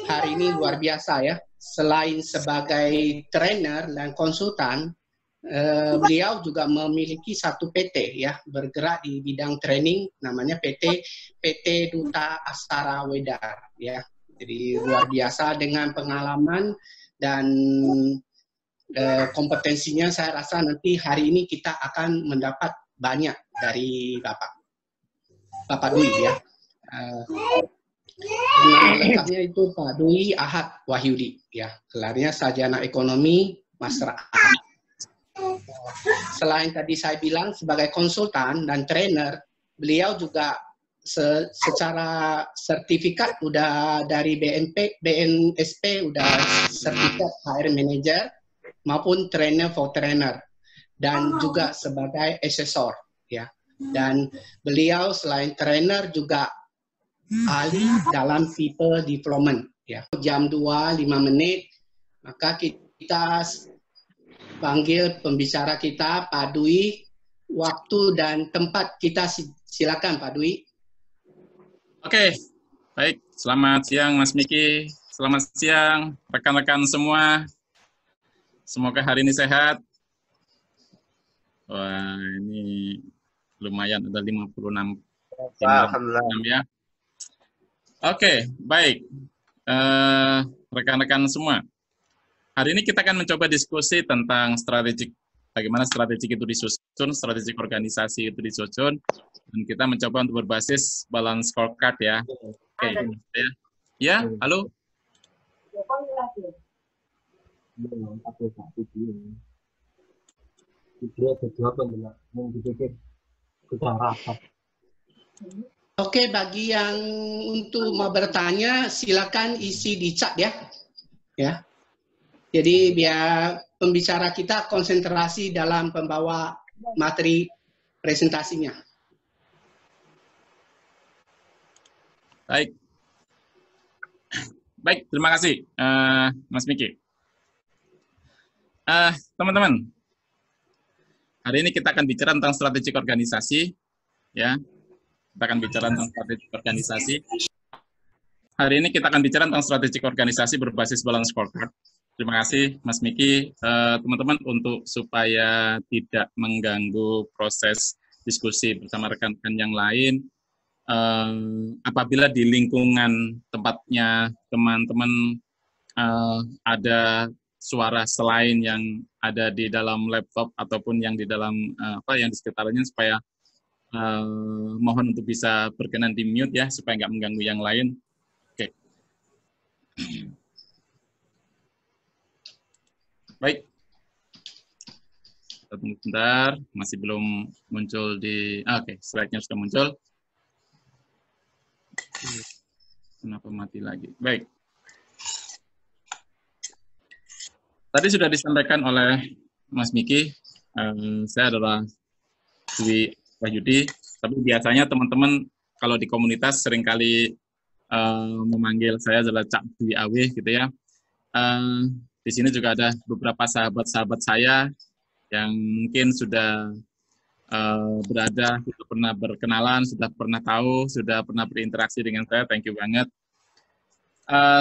hari ini luar biasa ya. Selain sebagai trainer dan konsultan, beliau juga memiliki satu PT ya, bergerak di bidang training, namanya PT Duta Astara Wedar ya. Jadi luar biasa dengan pengalaman dan kompetensinya. Saya rasa nanti hari ini kita akan mendapat banyak dari Bapak Dwi ya. Nama lengkapnya itu Pak Dwi Ahad Wahyudi ya. Gelarnya Sarjana Ekonomi Master A. Selain tadi saya bilang sebagai konsultan dan trainer, beliau juga secara sertifikat udah dari BNSP udah sertifikat HR Manager maupun trainer for trainer dan juga sebagai asesor ya. Dan beliau selain trainer juga ahli dalam people development ya. Jam 2 5 menit maka kita panggil pembicara kita Pak Dwi, waktu dan tempat kita silakan Pak Dwi. Oke, baik. Selamat siang Mas Miki, selamat siang rekan-rekan semua. Semoga hari ini sehat. Wah, ini lumayan ada 56 ya. Oke, baik. Rekan-rekan semua. Hari ini kita akan mencoba diskusi tentang strategik, bagaimana strategik itu disusun, strategik organisasi itu disusun, dan kita mencoba untuk berbasis balance scorecard ya. Oke, ya, halo. Oke, bagi yang untuk mau bertanya, silakan isi di chat ya. Ya. Jadi biar pembicara kita konsentrasi dalam membawa materi presentasinya. Baik. Baik, terima kasih Mas Miki. Teman-teman, hari ini kita akan bicara tentang strategi organisasi, ya. Kita akan bicara tentang strategi organisasi. Hari ini kita akan bicara tentang strategi organisasi berbasis balance scorecard. Terima kasih Mas Miki. Teman-teman, untuk supaya tidak mengganggu proses diskusi bersama rekan-rekan yang lain, apabila di lingkungan tempatnya teman-teman ada suara selain yang ada di dalam laptop ataupun yang di dalam yang di sekitarnya, supaya mohon untuk bisa berkenan di mute ya, supaya nggak mengganggu yang lain. Oke. Baik. Tunggu sebentar, masih belum muncul di... Oke, slide-nya sudah muncul. Kenapa mati lagi? Baik. Tadi sudah disampaikan oleh Mas Miki, saya adalah Dwi Wahyudi, tapi biasanya teman-teman kalau di komunitas seringkali memanggil saya adalah Cak Dwi Awe gitu ya. Di sini juga ada beberapa sahabat-sahabat saya yang mungkin sudah berada, sudah pernah berkenalan, sudah pernah tahu, sudah pernah berinteraksi dengan saya. Thank you banget.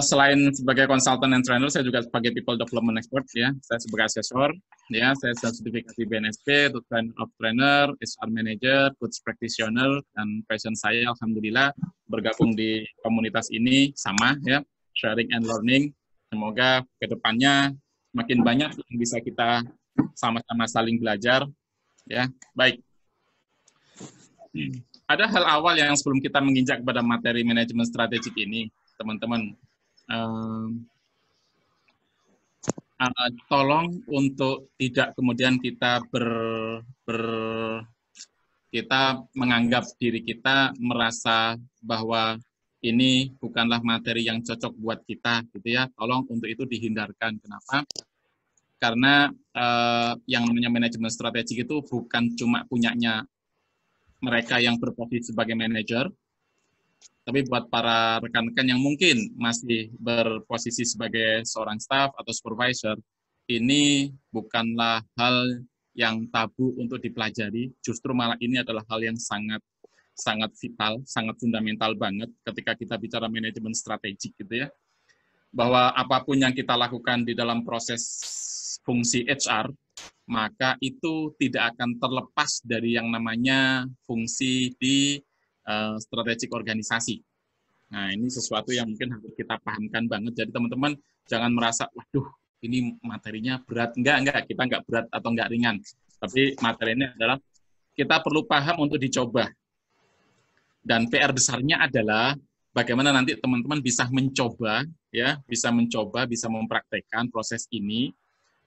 Selain sebagai konsultan dan trainer, saya juga sebagai people development expert ya. Saya sebagai asesor ya. Saya sertifikasi BNSP, untuk trainer of trainer, HR manager, coach practitioner, dan passion saya alhamdulillah bergabung di komunitas ini sama ya, sharing and learning. Semoga kedepannya makin banyak yang bisa kita sama-sama saling belajar ya. Baik. Ada hal awal yang sebelum kita menginjak pada materi manajemen strategik ini, teman-teman, tolong untuk tidak kemudian kita kita menganggap diri kita merasa bahwa ini bukanlah materi yang cocok buat kita, gitu ya. Tolong untuk itu dihindarkan. Kenapa? Karena yang namanya manajemen strategik itu bukan cuma punyanya mereka yang berposisi sebagai manajer, tapi buat para rekan-rekan yang mungkin masih berposisi sebagai seorang staff atau supervisor, ini bukanlah hal yang tabu untuk dipelajari, justru malah ini adalah hal yang sangat sangat vital, sangat fundamental banget ketika kita bicara manajemen strategik gitu ya. Bahwa apapun yang kita lakukan di dalam proses fungsi HR, maka itu tidak akan terlepas dari yang namanya fungsi di strategik organisasi. Nah, ini sesuatu yang mungkin harus kita pahamkan banget. Jadi teman-teman jangan merasa, waduh, ini materinya berat. Enggak, kita enggak berat atau enggak ringan. Tapi materinya adalah kita perlu paham untuk dicoba. Dan PR besarnya adalah bagaimana nanti teman-teman bisa mencoba, ya, bisa mempraktekkan proses ini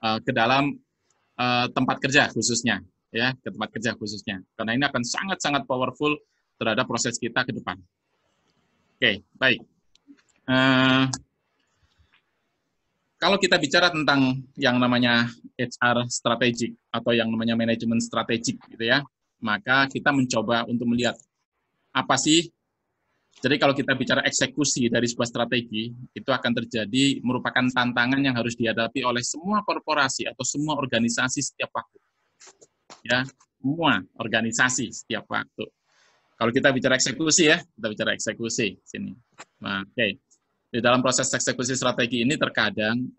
ke dalam tempat kerja khususnya, ya, ke tempat kerja khususnya. Karena ini akan sangat-sangat powerful terhadap proses kita ke depan. Oke, baik. Kalau kita bicara tentang yang namanya HR strategik atau yang namanya manajemen strategik, gitu ya, maka kita mencoba untuk melihat apa sih. Jadi kalau kita bicara eksekusi dari sebuah strategi, itu akan terjadi merupakan tantangan yang harus dihadapi oleh semua korporasi atau semua organisasi setiap waktu. Ya, semua organisasi setiap waktu. Kalau kita bicara eksekusi ya, kita bicara eksekusi sini. Nah, oke. Di dalam proses eksekusi strategi ini terkadang,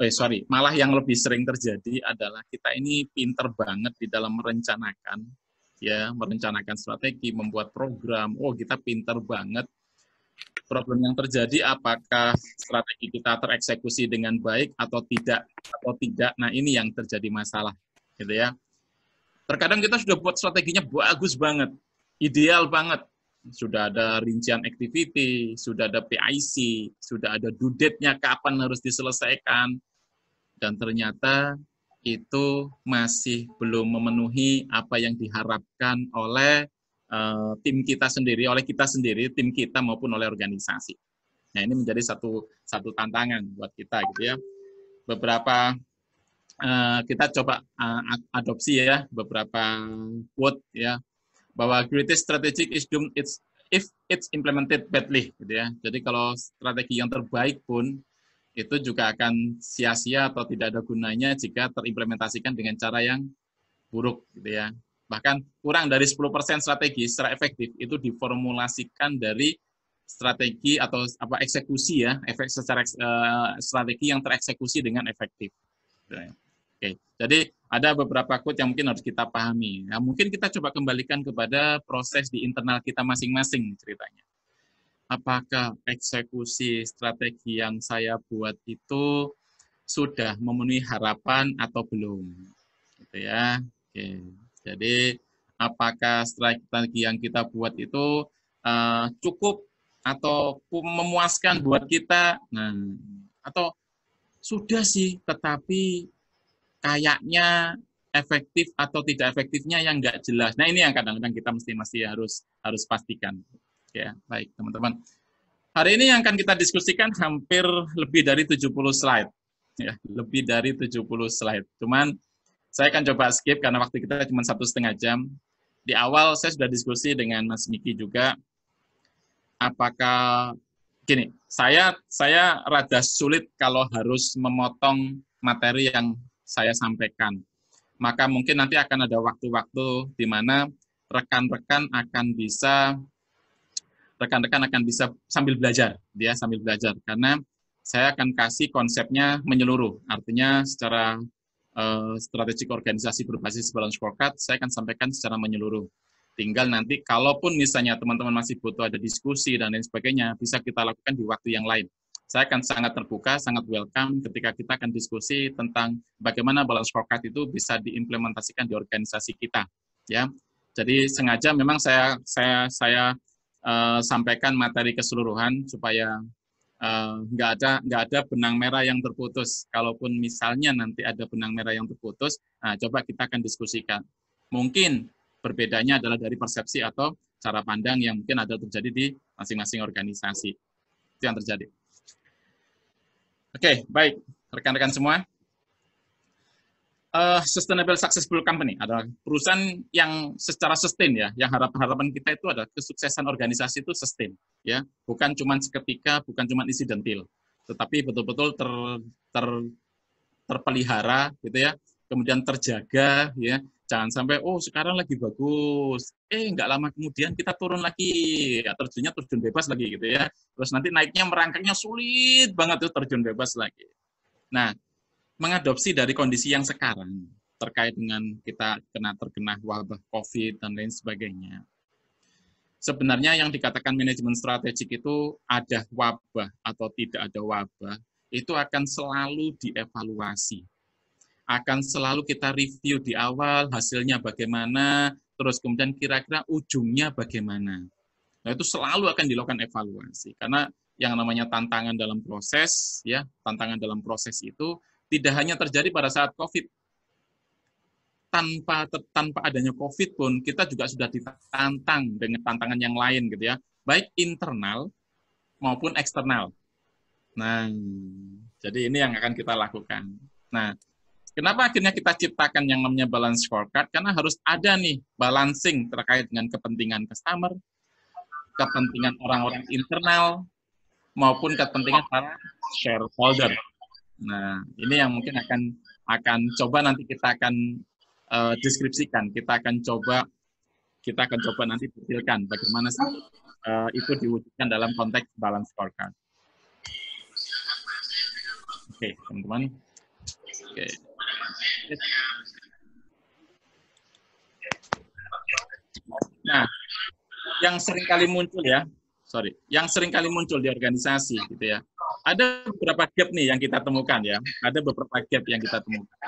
malah yang lebih sering terjadi adalah kita ini pinter banget di dalam merencanakan, ya, merencanakan strategi, membuat program. Oh, kita pinter banget. Problem yang terjadi apakah strategi kita tereksekusi dengan baik atau tidak. Nah, ini yang terjadi masalah, gitu ya. Terkadang kita sudah buat strateginya bagus banget, ideal banget. Sudah ada rincian activity, sudah ada PIC, sudah ada due date-nya kapan harus diselesaikan. Dan ternyata itu masih belum memenuhi apa yang diharapkan oleh tim kita sendiri, tim kita maupun oleh organisasi. Nah, ini menjadi satu tantangan buat kita gitu ya. Beberapa kita coba adopsi ya beberapa quote ya, bahwa greatest strategic is doomed if it's implemented badly, gitu ya. Jadi kalau strategi yang terbaik pun itu juga akan sia-sia atau tidak ada gunanya jika terimplementasikan dengan cara yang buruk, gitu ya. Bahkan kurang dari 10% strategi secara efektif itu diformulasikan dari strategi atau eksekusi ya, strategi yang tereksekusi dengan efektif. Oke, jadi ada beberapa quote yang mungkin harus kita pahami. Nah, mungkin kita coba kembalikan kepada proses di internal kita masing-masing ceritanya. Apakah eksekusi strategi yang saya buat itu sudah memenuhi harapan atau belum? Gitu ya. Oke. Jadi apakah strategi yang kita buat itu cukup atau memuaskan buat kita? Nah, atau sudah sih, tetapi kayaknya efektif atau tidak efektifnya yang nggak jelas. Nah, ini yang kadang-kadang kita mesti harus pastikan. Ya, baik teman-teman. Hari ini yang akan kita diskusikan hampir lebih dari 70 slide. Ya, lebih dari 70 slide. Cuman saya akan coba skip karena waktu kita cuma 1,5 jam. Di awal saya sudah diskusi dengan Mas Miki juga. Apakah gini, saya rada sulit kalau harus memotong materi yang saya sampaikan. Maka mungkin nanti akan ada waktu-waktu di mana rekan-rekan akan bisa sambil belajar, karena saya akan kasih konsepnya menyeluruh. Artinya secara strategik organisasi berbasis balance scorecard, saya akan sampaikan secara menyeluruh. Tinggal nanti kalaupun misalnya teman-teman masih butuh ada diskusi dan lain sebagainya, bisa kita lakukan di waktu yang lain. Saya akan sangat terbuka, sangat welcome ketika kita akan diskusi tentang bagaimana balance scorecard itu bisa diimplementasikan di organisasi kita. Ya, jadi sengaja memang saya sampaikan materi keseluruhan supaya nggak ada benang merah yang terputus. Kalaupun misalnya nanti ada benang merah yang terputus, nah coba kita akan diskusikan. Mungkin berbedanya adalah dari persepsi atau cara pandang yang mungkin ada terjadi di masing-masing organisasi. Itu yang terjadi. Oke, baik. Rekan-rekan semua. Sustainable Successful Company adalah perusahaan yang secara sustain ya, yang harapan kita itu adalah kesuksesan organisasi itu sustain ya, bukan cuma seketika, bukan cuma insidental, tetapi betul-betul terpelihara gitu ya, kemudian terjaga ya, Jangan sampai, oh sekarang lagi bagus, nggak lama kemudian kita turun lagi, ya, terjun bebas lagi gitu ya. Terus nanti naiknya merangkaknya sulit banget tuh terjun bebas lagi. Nah, mengadopsi dari kondisi yang sekarang terkait dengan kita terkena wabah COVID dan lain sebagainya. Sebenarnya yang dikatakan manajemen strategik itu ada wabah atau tidak ada wabah, itu akan selalu dievaluasi. Akan selalu kita review di awal, hasilnya bagaimana, terus kemudian kira-kira ujungnya bagaimana. Nah, itu selalu akan dilakukan evaluasi. Karena yang namanya tantangan dalam proses, ya, tantangan dalam proses itu tidak hanya terjadi pada saat COVID. Tanpa adanya COVID pun, kita juga sudah ditantang dengan tantangan yang lain, gitu ya. Baik internal maupun eksternal. Nah, jadi ini yang akan kita lakukan. Nah, kenapa akhirnya kita ciptakan yang namanya balance scorecard? Karena harus ada nih balancing terkait dengan kepentingan customer, kepentingan orang-orang internal, maupun kepentingan para shareholder. Nah, ini yang mungkin akan coba nanti kita akan deskripsikan. Kita akan coba nanti detailkan bagaimana sih itu diwujudkan dalam konteks balance scorecard. Oke, teman-teman. Oke. Nah, yang sering kali muncul di organisasi gitu ya. Ada beberapa gap nih yang kita temukan ya. Ada beberapa gap yang kita temukan.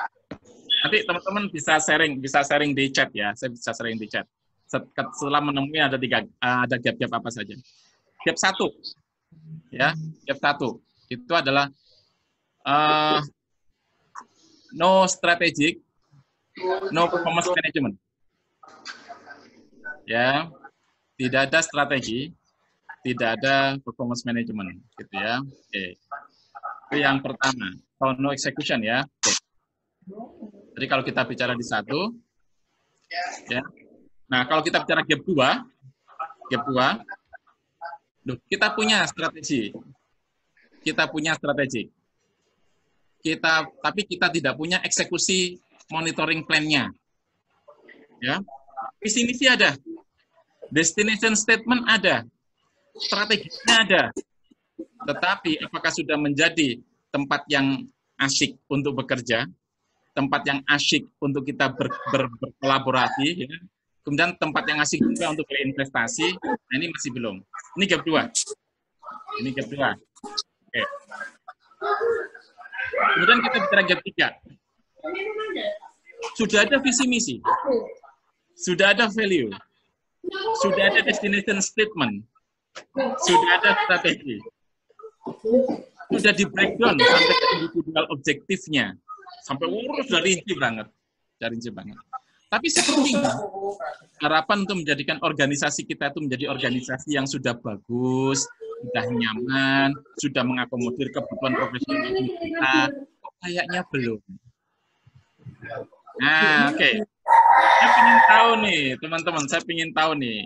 Nanti teman-teman bisa sharing di chat ya. Saya bisa sharing di chat. Setelah menemui ada gap-gap apa saja. Gap 1. Ya, gap 1 itu adalah no strategic, no performance management. Ya, tidak ada strategi, tidak ada performance management, gitu ya. Oke. Itu yang pertama. No execution ya. Oke. Jadi kalau kita bicara di 1, ya. Nah, kalau kita bicara gap 2, kita punya strategi. Tapi kita tidak punya eksekusi monitoring plan-nya. Ya. Visi misi ada. Destination statement ada. Strateginya ada. Tetapi apakah sudah menjadi tempat yang asyik untuk bekerja, tempat yang asyik untuk kita berkolaborasi, ya. Kemudian tempat yang asyik juga untuk berinvestasi, nah ini masih belum. Ini gap 2. Oke. Kemudian kita bicara gap 3. Sudah ada visi misi, sudah ada value, sudah ada destination statement, sudah ada strategi, sudah di breakdown sampai ke individual objektifnya, sampai urus dari rinci banget. Tapi sepertinya harapan untuk menjadikan organisasi kita itu menjadi organisasi yang sudah bagus, sudah nyaman, sudah mengakomodir kebutuhan profesional kita, kayaknya belum. Nah, oke. Saya ingin tahu nih, teman-teman,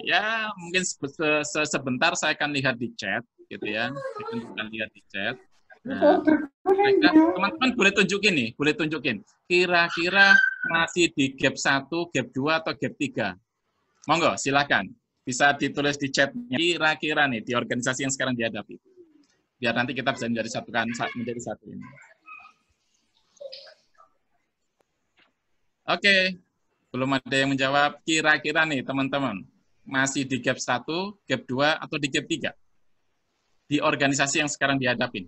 ya mungkin sebentar saya akan lihat di chat, gitu ya. Saya akan lihat di chat. Nah, teman-teman boleh tunjukin. Kira-kira masih di gap 1, gap 2, atau gap 3? Monggo, silakan. Bisa ditulis di chatnya. Kira-kira nih, di organisasi yang sekarang dihadapi. Biar nanti kita bisa menjadi satu ini. Oke, belum ada yang menjawab. Kira-kira nih, teman-teman. Masih di gap 1, gap 2, atau di gap 3? Di organisasi yang sekarang dihadapin.